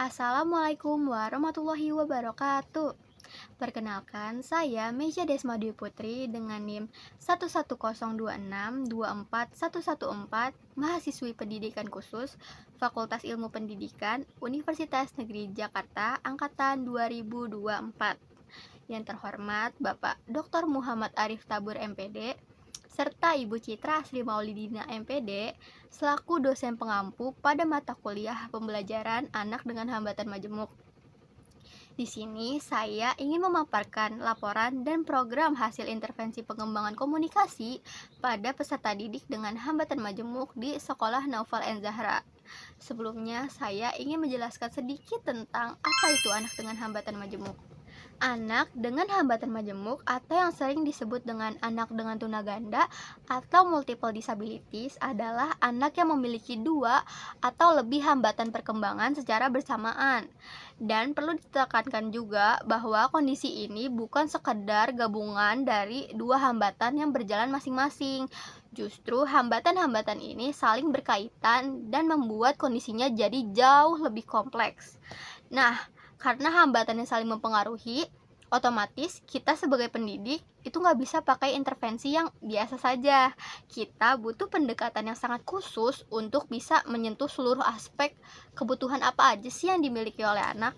Assalamualaikum warahmatullahi wabarakatuh. Perkenalkan, saya Meja Desmadi Putri dengan NIM 11026241114, mahasiswi pendidikan khusus Fakultas Ilmu Pendidikan Universitas Negeri Jakarta angkatan 2024. Yang terhormat Bapak Dr. Muhammad Arif Tabur MPD serta Ibu Citra Asri Maulidina MPD selaku dosen pengampu pada mata kuliah pembelajaran anak dengan hambatan majemuk. Di sini saya ingin memaparkan laporan dan program hasil intervensi pengembangan komunikasi pada peserta didik dengan hambatan majemuk di Sekolah Naufal N Zahra. Sebelumnya, saya ingin menjelaskan sedikit tentang apa itu anak dengan hambatan majemuk. Anak dengan hambatan majemuk atau yang sering disebut dengan anak dengan tunaganda atau multiple disabilities adalah anak yang memiliki dua atau lebih hambatan perkembangan secara bersamaan. Dan perlu ditekankan juga bahwa kondisi ini bukan sekedar gabungan dari dua hambatan yang berjalan masing-masing. Justru hambatan-hambatan ini saling berkaitan dan membuat kondisinya jadi jauh lebih kompleks. Nah, karena hambatannya saling mempengaruhi, otomatis kita sebagai pendidik itu nggak bisa pakai intervensi yang biasa saja. Kita butuh pendekatan yang sangat khusus untuk bisa menyentuh seluruh aspek kebutuhan apa aja sih yang dimiliki oleh anak.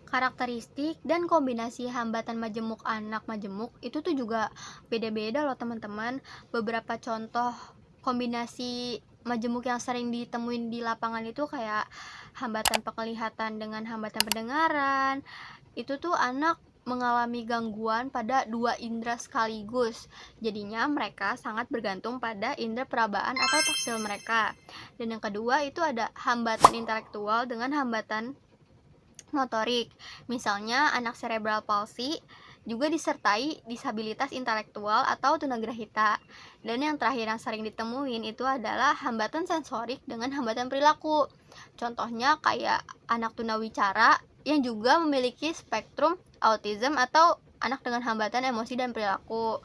Karakteristik dan kombinasi hambatan majemuk anak majemuk itu tuh juga beda-beda loh teman-teman. Beberapa contoh kombinasi majemuk yang sering ditemuin di lapangan itu kayak hambatan penglihatan dengan hambatan pendengaran. Itu tuh anak mengalami gangguan pada dua indera sekaligus. Jadinya mereka sangat bergantung pada indera perabaan atau taktil mereka. Dan yang kedua itu ada hambatan intelektual dengan hambatan motorik. Misalnya anak cerebral palsy juga disertai disabilitas intelektual atau tunagrahita. Dan yang terakhir yang sering ditemuin itu adalah hambatan sensorik dengan hambatan perilaku. Contohnya kayak anak tunawicara yang juga memiliki spektrum autism atau anak dengan hambatan emosi dan perilaku.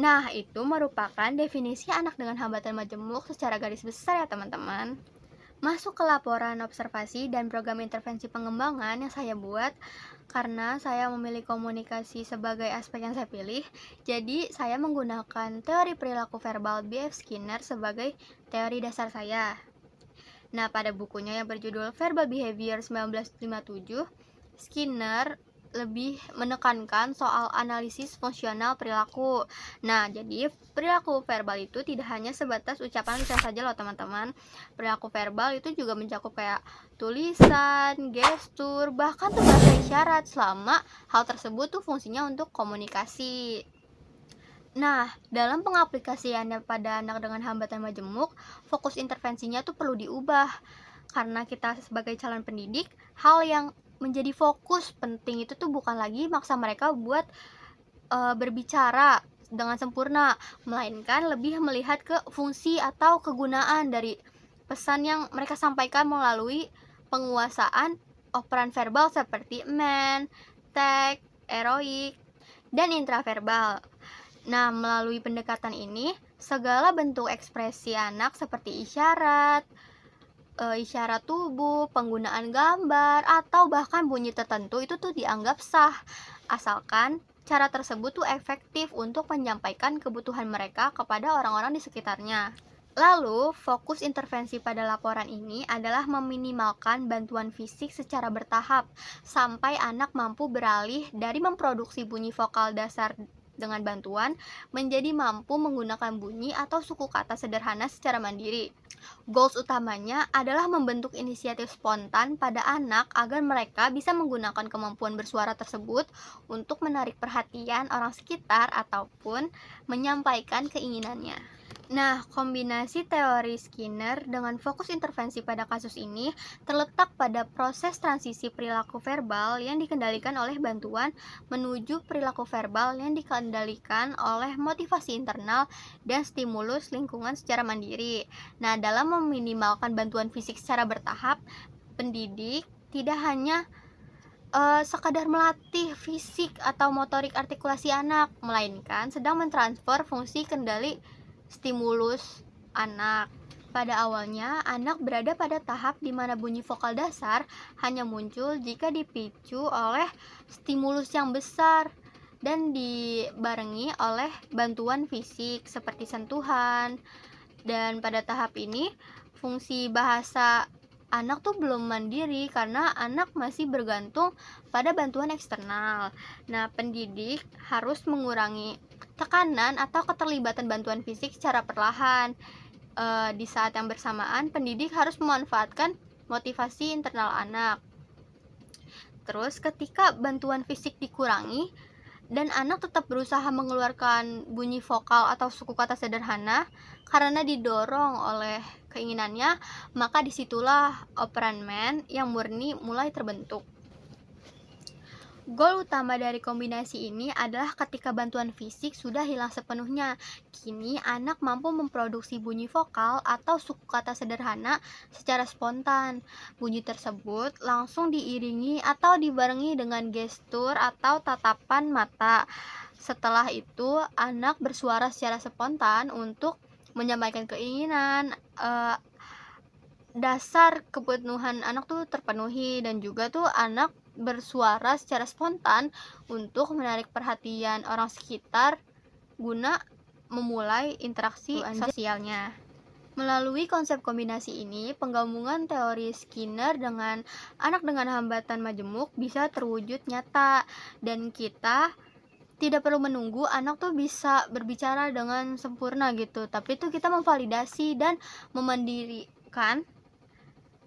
Nah, itu merupakan definisi anak dengan hambatan majemuk secara garis besar ya teman-teman. Masuk ke laporan observasi dan program intervensi pengembangan yang saya buat. Karena saya memilih komunikasi sebagai aspek yang saya pilih, jadi saya menggunakan teori perilaku verbal B.F. Skinner sebagai teori dasar saya. Nah, pada bukunya yang berjudul Verbal Behavior 1957, Skinner lebih menekankan soal analisis fungsional perilaku. Nah, jadi perilaku verbal itu tidak hanya sebatas ucapan lisan saja loh teman-teman. Perilaku verbal itu juga mencakup kayak tulisan, gestur, bahkan tuh bahasa isyarat selama hal tersebut tuh fungsinya untuk komunikasi. Nah, dalam pengaplikasiannya pada anak dengan hambatan majemuk, fokus intervensinya tuh perlu diubah. Karena kita sebagai calon pendidik, hal yang menjadi fokus penting itu tuh bukan lagi maksa mereka buat berbicara dengan sempurna, melainkan lebih melihat ke fungsi atau kegunaan dari pesan yang mereka sampaikan melalui penguasaan operan verbal seperti man, tag, eroik, dan intraverbal. Nah, melalui pendekatan ini, segala bentuk ekspresi anak seperti isyarat tubuh, penggunaan gambar, atau bahkan bunyi tertentu itu tuh dianggap sah, asalkan cara tersebut tuh efektif untuk menyampaikan kebutuhan mereka kepada orang-orang di sekitarnya. Lalu, fokus intervensi pada laporan ini adalah meminimalkan bantuan fisik secara bertahap sampai anak mampu beralih dari memproduksi bunyi vokal dasar dengan bantuan menjadi mampu menggunakan bunyi atau suku kata sederhana secara mandiri. Goals utamanya adalah membentuk inisiatif spontan pada anak agar mereka bisa menggunakan kemampuan bersuara tersebut untuk menarik perhatian orang sekitar ataupun menyampaikan keinginannya. Nah, kombinasi teori Skinner dengan fokus intervensi pada kasus ini terletak pada proses transisi perilaku verbal yang dikendalikan oleh bantuan menuju perilaku verbal yang dikendalikan oleh motivasi internal dan stimulus lingkungan secara mandiri. Nah, dalam meminimalkan bantuan fisik secara bertahap, pendidik tidak hanya sekadar melatih fisik atau motorik artikulasi anak, melainkan sedang mentransfer fungsi kendali stimulus anak. Pada awalnya, anak berada pada tahap di mana bunyi vokal dasar hanya muncul jika dipicu oleh stimulus yang besar dan dibarengi oleh bantuan fisik seperti sentuhan. Dan pada tahap ini, fungsi bahasa anak tuh belum mandiri karena anak masih bergantung pada bantuan eksternal. Nah, pendidik harus mengurangi tekanan atau keterlibatan bantuan fisik secara perlahan. Di saat yang bersamaan, pendidik harus memanfaatkan motivasi internal anak. Terus, ketika bantuan fisik dikurangi dan anak tetap berusaha mengeluarkan bunyi vokal atau suku kata sederhana karena didorong oleh keinginannya, maka disitulah operan man yang murni mulai terbentuk. Goal utama dari kombinasi ini adalah ketika bantuan fisik sudah hilang sepenuhnya, kini anak mampu memproduksi bunyi vokal atau suku kata sederhana secara spontan. Bunyi tersebut langsung diiringi atau dibarengi dengan gestur atau tatapan mata. Setelah itu, anak bersuara secara spontan untuk menyampaikan keinginan. Dasar kepenuhan anak tuh terpenuhi, dan juga tuh anak bersuara secara spontan untuk menarik perhatian orang sekitar guna memulai interaksi sosialnya. Melalui konsep kombinasi ini, penggabungan teori Skinner dengan anak dengan hambatan majemuk bisa terwujud nyata, dan kita tidak perlu menunggu anak tuh bisa berbicara dengan sempurna gitu, tapi tuh kita memvalidasi dan memandirikan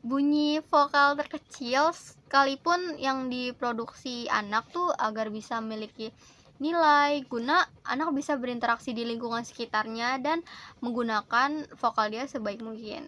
bunyi vokal terkecil sekalipun yang diproduksi anak tuh agar bisa memiliki nilai guna anak bisa berinteraksi di lingkungan sekitarnya dan menggunakan vokal dia sebaik mungkin.